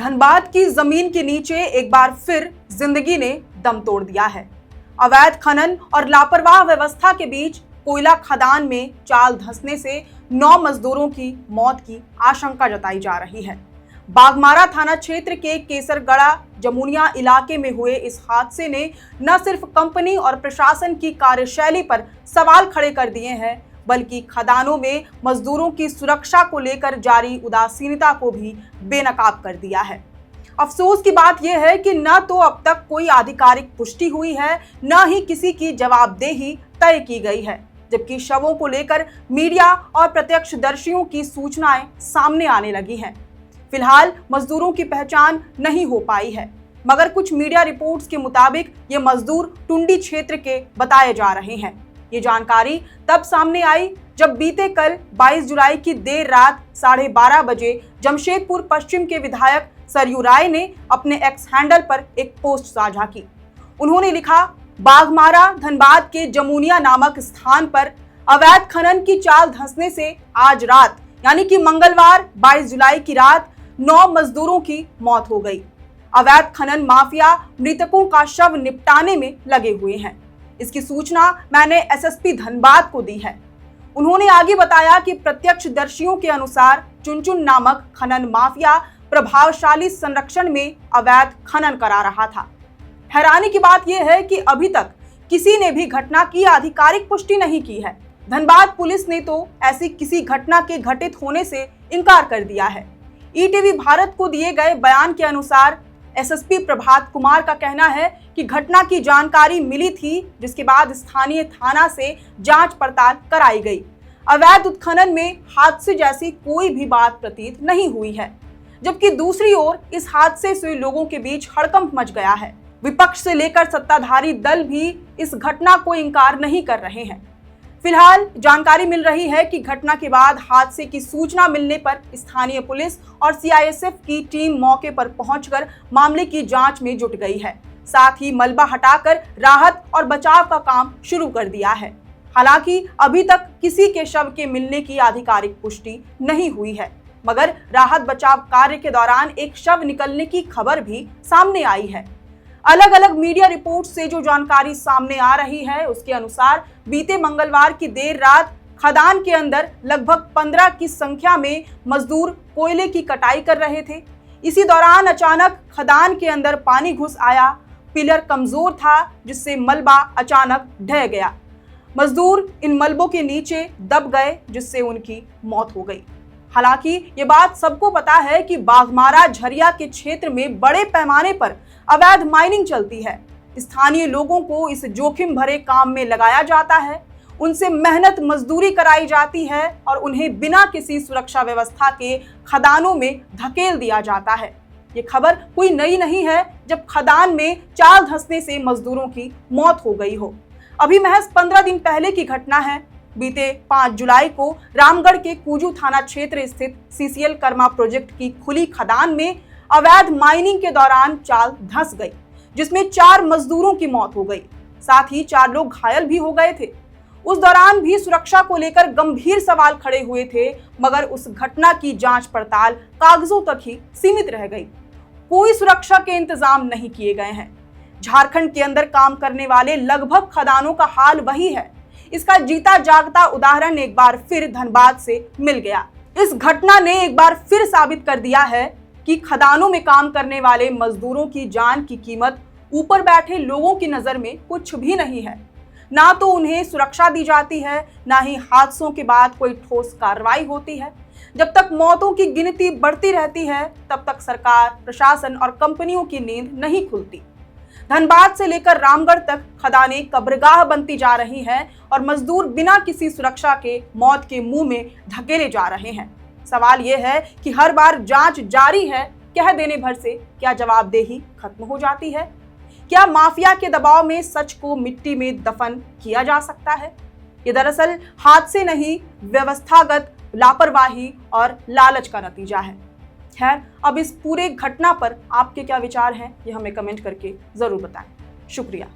धनबाद की जमीन के नीचे एक बार फिर जिंदगी ने दम तोड़ दिया है। अवैध खनन और लापरवाह व्यवस्था के बीच कोयला खदान में चाल धंसने से 9 मजदूरों की मौत की आशंका जताई जा रही है। बाघमारा थाना क्षेत्र के केसरगढ़ा जमुनिया इलाके में हुए इस हादसे ने न सिर्फ कंपनी और प्रशासन की कार्यशैली पर सवाल खड़े कर दिए हैं, बल्कि खदानों में मजदूरों की सुरक्षा को लेकर जारी उदासीनता को भी बेनकाब कर दिया है। अफसोस की बात यह है कि न तो अब तक कोई आधिकारिक पुष्टि हुई है, न ही किसी की जवाबदेही तय की गई है, जबकि शवों को लेकर मीडिया और प्रत्यक्षदर्शियों की सूचनाएं सामने आने लगी हैं। फिलहाल मजदूरों की पहचान नहीं हो पाई है, मगर कुछ मीडिया रिपोर्ट्स के मुताबिक ये मजदूर टुंडी क्षेत्र के बताए जा रहे हैं। ये जानकारी तब सामने आई जब बीते कल 22 जुलाई की देर रात 12:30 बजे जमशेदपुर पश्चिम के विधायक सरयू राय ने अपने एक्स हैंडल पर एक पोस्ट साझा की। उन्होंने लिखा, बाघमारा धनबाद के जमुनिया नामक स्थान पर अवैध खनन की चाल धंसने से आज रात यानी कि मंगलवार 22 जुलाई की रात 9 मजदूरों की मौत हो गई। अवैध खनन माफिया मृतकों का शव निपटाने में लगे हुए हैं। इसकी सूचना मैंने एसएसपी धनबाद को दी है। उन्होंने आगे बताया कि प्रत्यक्षदर्शियों के अनुसार चुनचुन नामक खनन माफिया प्रभावशाली संरक्षण में अवैध खनन करा रहा था। हैरानी की बात यह है कि अभी तक किसी ने भी घटना की आधिकारिक पुष्टि नहीं की है। धनबाद पुलिस ने तो ऐसी किसी घटना के घटित होने से इनकार कर दिया है। ईटीवी भारत को दिए गए बयान के अनुसार एसएसपी प्रभात कुमार का कहना है कि घटना की जानकारी मिली थी, जिसके बाद स्थानीय थाना से जांच पड़ताल कराई गई। अवैध उत्खनन में हादसे जैसी कोई भी बात प्रतीत नहीं हुई है, जबकि दूसरी ओर इस हादसे से लोगों के बीच हड़कंप मच गया है। विपक्ष से लेकर सत्ताधारी दल भी इस घटना को इंकार नहीं कर रहे हैं। फिलहाल जानकारी मिल रही है कि घटना के बाद हादसे की सूचना मिलने पर स्थानीय पुलिस और सीआईएसएफ की टीम मौके पर पहुंचकर मामले की जांच में जुट गई है। साथ ही मलबा हटाकर राहत और बचाव का काम शुरू कर दिया है। हालांकि अभी तक किसी के शव के मिलने की आधिकारिक पुष्टि नहीं हुई है, मगर राहत बचाव कार्य के दौरान एक शव निकलने की खबर भी सामने आई है। अलग अलग मीडिया रिपोर्ट से जो जानकारी सामने आ रही है, उसके अनुसार बीते मंगलवार की देर रात खदान के अंदर लगभग 15 की संख्या में मजदूर कोयले की कटाई कर रहे थे। इसी दौरान अचानक खदान के अंदर पानी घुस आया। पिलर कमजोर था, जिससे मलबा अचानक ढह गया। मजदूर इन मलबों के नीचे दब गए, जिससे उनकी मौत हो गई। हालांकि ये बात सबको पता है कि बाघमारा झरिया के क्षेत्र में बड़े पैमाने पर अवैध माइनिंग चलती है। स्थानीय लोगों को इस जोखिम भरे काम में लगाया जाता है, उनसे मेहनत मजदूरी कराई जाती है और उन्हें बिना किसी सुरक्षा व्यवस्था के खदानों में धकेल दिया जाता है। ये खबर कोई नई नहीं है, जब खदान में चाल धंसने से मजदूरों की मौत हो गई हो। अभी महज 15 दिन पहले की घटना है। बीते 5 जुलाई को रामगढ़ के कुजू थाना क्षेत्र स्थित सीसीएल कर्मा प्रोजेक्ट की खुली खदान में अवैध माइनिंग के दौरान चाल धंस गई, जिसमें 4 मजदूरों की मौत हो गई। साथ ही 4 लोग घायल भी हो गए थे। उस दौरान भी सुरक्षा को लेकर गंभीर सवाल खड़े हुए थे, मगर उस घटना की जांच पड़ताल कागजों तक ही सीमित रह गई। कोई सुरक्षा के इंतजाम नहीं किए गए हैं। झारखंड के अंदर काम करने वाले लगभग खदानों का हाल वही है। इसका जीता जागता उदाहरण एक बार फिर धनबाद से मिल गया। इस घटना ने एक बार फिर साबित कर दिया है कि खदानों में काम करने वाले मजदूरों की जान की कीमत ऊपर बैठे लोगों की नजर में कुछ भी नहीं है। ना तो उन्हें सुरक्षा दी जाती है, ना ही हादसों के बाद कोई ठोस कार्रवाई होती है। जब तक मौतों की गिनती बढ़ती रहती है, तब तक सरकार, प्रशासन और कंपनियों की नींद नहीं खुलती। धनबाद से लेकर रामगढ़ तक खदानें कब्रगाह बनती जा रही हैं और मजदूर बिना किसी सुरक्षा के मौत के मुंह में धकेले जा रहे हैं। सवाल यह है कि हर बार जांच जारी है, कह देने भर से क्या जवाबदेही खत्म हो जाती है? क्या माफिया के दबाव में सच को मिट्टी में दफन किया जा सकता है? ये दरअसल हादसे नहीं, व्यवस्थागत लापरवाही और लालच का नतीजा है। खैर, अब इस पूरे घटना पर आपके क्या विचार हैं, ये हमें कमेंट करके जरूर बताएं। शुक्रिया।